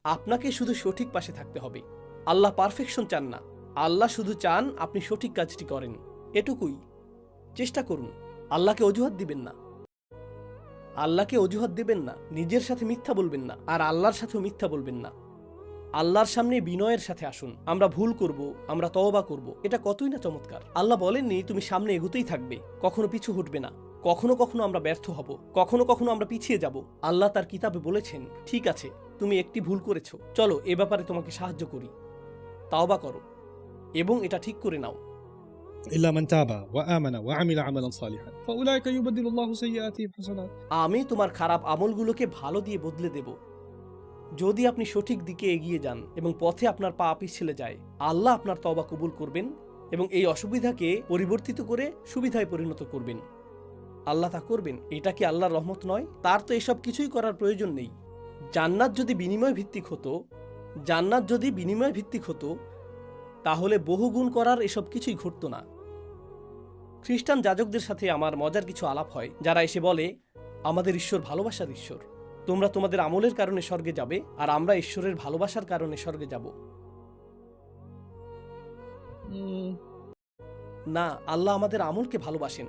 আপনাকে শুধু সঠিক পাশে থাকতে হবে। আল্লাহ পারফেকশন চান না, আল্লাহ শুধু চান আপনি সঠিক কাজটি করেন, এটুকুই। চেষ্টা করুন। আল্লাহকে অজুহাত দিবেন না, আল্লাহকে অজুহাত দিবেন না, নিজের সাথে মিথ্যা বলবেন না, আর আল্লাহর সাথেও মিথ্যা বলবেন না। আল্লাহর সামনে বিনয়ের সাথে আসুন। আমরা ভুল করব, আমরা তওবা করব, এটা কতই না চমৎকার। আল্লাহ বলেননি তুমি সামনে এগোতেই থাকবে, কখনো পিছু হটবে না। কখনো কখনো আমরা ব্যর্থ হব, কখনো কখনো আমরা পিছিয়ে যাব। আল্লাহ তার কিতাবে বলেছেন, ঠিক আছে তুমি একটি ভুল করেছো, চলো এ ব্যাপারে তোমাকে সাহায্য করি, তাওবা করো এবং এটা ঠিক করে নাও। إلا من تاب وآمن وعمل عملا صالحا فأولئك يبدل الله سيئاتهم حسنات। আমি তোমার খারাপ আমলগুলোকে ভালো দিয়ে বদলে দেব। যদি আপনি সঠিক দিকে এগিয়ে যান এবং পথে আপনার পা পিছলে যায়, আল্লাহ আপনার তওবা কবুল করবেন এবং এই অসুবিধাকে পরিবর্তিত করে সুবিধায় পরিণত করবেন। আল্লাহ তা করবেন। এটা কি আল্লাহর রহমত নয়? তার তো এসব কিছুই করার প্রয়োজন নেই। জান্নাত যদি বিনিময় ভিত্তিক হতো, তাহলে বহুগুণ করার এসব কিছুই ঘটতো না। খ্রিস্টান যাজকদের সাথে আমার মজার কিছু আলাপ হয়, যারা এসে বলে, আমাদের ঈশ্বর ভালোবাসার ঈশ্বর, তোমরা তোমাদের আমলের কারণে স্বর্গে যাবে আর আমরা ঈশ্বরের ভালোবাসার কারণে স্বর্গে যাব। না, আল্লাহ আমাদের আমলকে ভালোবাসেন,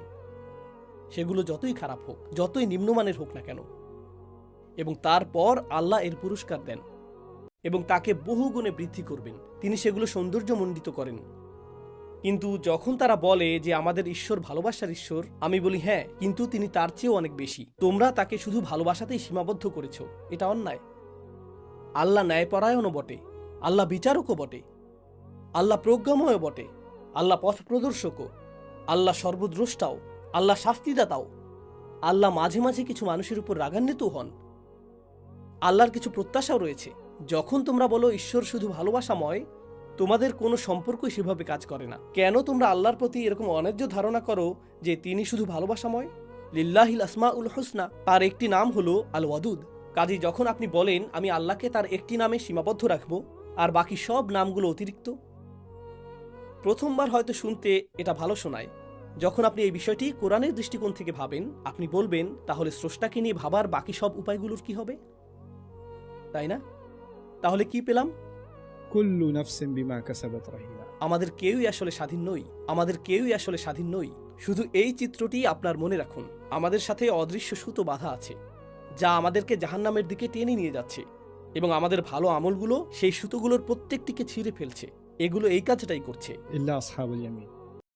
সেগুলো যতই খারাপ হোক, যতই নিম্নমানের হোক না কেন, এবং তারপর আল্লাহ এর পুরস্কার দেন এবং তাকে বহুগুণে বৃদ্ধি করবেন। তিনি সেগুলো সৌন্দর্যমণ্ডিত করেন। কিন্তু যখন তারা বলে যে আমাদের ঈশ্বর ভালোবাসার ঈশ্বর, আমি বলি হ্যাঁ, কিন্তু তিনি তার চেয়েও অনেক বেশি। তোমরা তাকে শুধু ভালোবাসাতেই সীমাবদ্ধ করেছ, এটা অন্যায়। আল্লাহ ন্যায়পরায়ণও বটে, আল্লাহ বিচারকও বটে, আল্লাহ প্রজ্ঞাময় বটে, আল্লাহ পথ প্রদর্শকও, আল্লাহ সর্বদ্রষ্টাও, আল্লাহ শাস্তিদাতাও। আল্লাহ মাঝে মাঝে কিছু মানুষের উপর রাগান্বিত হন। আল্লাহর কিছু প্রত্যাশাও রয়েছে। যখন তোমরা বলো ঈশ্বর শুধু ভালোবাসাময়, তোমাদের কোনো সম্পর্কই সেভাবে কাজ করে না। কেন তোমরা আল্লাহর প্রতি এরকম অন্যায্য ধারণা করো যে তিনি শুধু ভালোবাসাময়? লিল্লাহিল আসমাউল হুসনা, তার একটি নাম হলো আল ওয়াদুদ। কাজী যখন আপনি বলেন আমি আল্লাহকে তার একটি নামে সীমাবদ্ধ রাখব আর বাকি সব নামগুলো অতিরিক্ত, প্রথমবার হয়তো শুনতে এটা ভালো শোনায়। যখন আপনি এই বিষয়টি কোরআনের দৃষ্টিকোণ থেকে ভাবেন, আপনি বলবেন তাহলে স্রষ্টাকে নিয়ে ভাবার বাকি সব উপায়গুলোর কি হবে, তাই না? তাহলে কি পেলাম? কুল্লু নাফসিন বিমা কাসাবাত রাহিনা। আমাদের কেউই আসলে স্বাধীন নই। শুধু এই চিত্রটি আপনার মনে রাখুন, আমাদের সাথে অদৃশ্য সুতো বাঁধা আছে, যা আমাদেরকে জাহান্নামের দিকে টেনে নিয়ে যাচ্ছে, এবং আমাদের ভালো আমলগুলো সেই সুতোগুলোর প্রত্যেকটিকে ছিঁড়ে ফেলছে। এগুলো এই কাজটাই করছে। ইল্লা আসহাবুল ইয়ামিন।